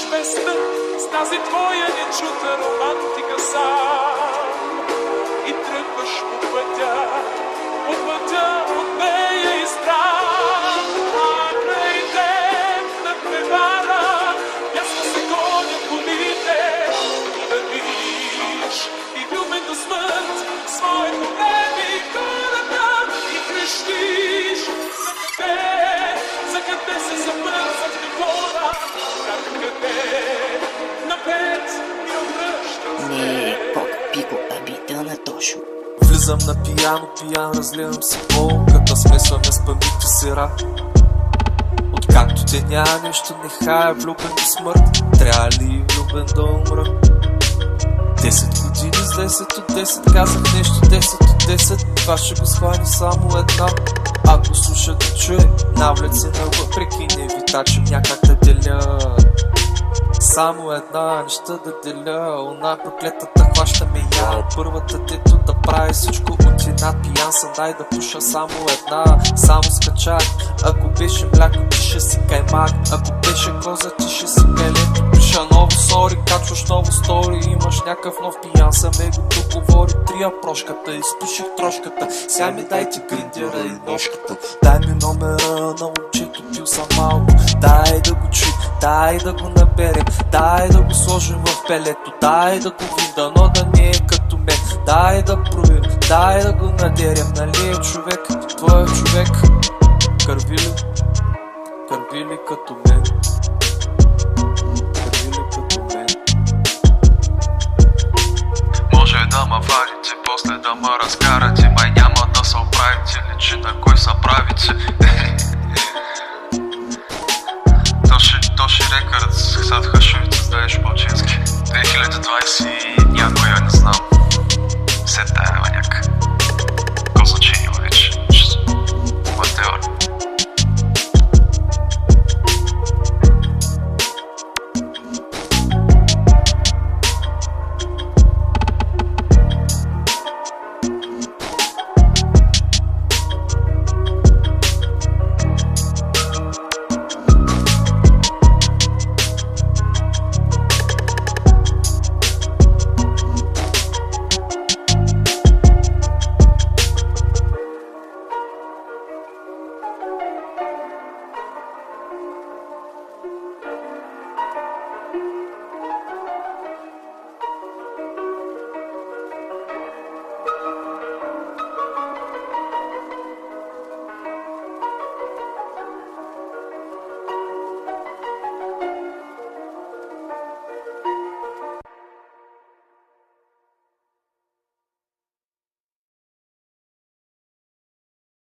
Schwester, с тази твоя нечута романтика сам и тръгваш по пътя от нея избран. А край теб да превара, ясно се гонят колите и да видиш и влюбен до смърт своето време и хората и крещиш за къде се забързах не хора. Не, Пико, бита на Тошо. Влизам на пиян, разливам си болката, смесваме с памите сира. Откакто те няма нещо, нехая влюбен до смърт. Трябва ли влюбен да умра? 10 години с 10 от 10, казах нещо 10 от 10. Това ще го схвани само една. Ако слуша да чуе, навлет се на въпреки не витачим някак да деля. Само една неща да деля, она проклетата хваща ме я. Първата дето да прави всичко от една, пиян съм, дай да пуша само една. Само скачак, ако беше мляко ти ще си каймак, ако беше коза ти ще си пелето. Пиша ново сори, качваш ново стори, имаш някакъв нов пиян съм, его тук говори трия прошката, изпуших трошката. Сега ми дайте гриндера и ножката, дай ми номера на момчето, пил съм малко. Дай да го чуй, дай да го наберем, дай да го сложим в пелето, дай да го вида, но да не е като мен. Дай да проверим, дай да го надерем, нали е човек, твой е човек. Кървили като мен, кървили като мен. Може да ма варите, после да ма разкарате, май няма да се оправите, личи на кой са правите. Тоши рекърд, сад Хашовица, знаеш по-ченски. 2020 и някоя, не знам. Се тая маняк. Какво значение има вече? Матеор.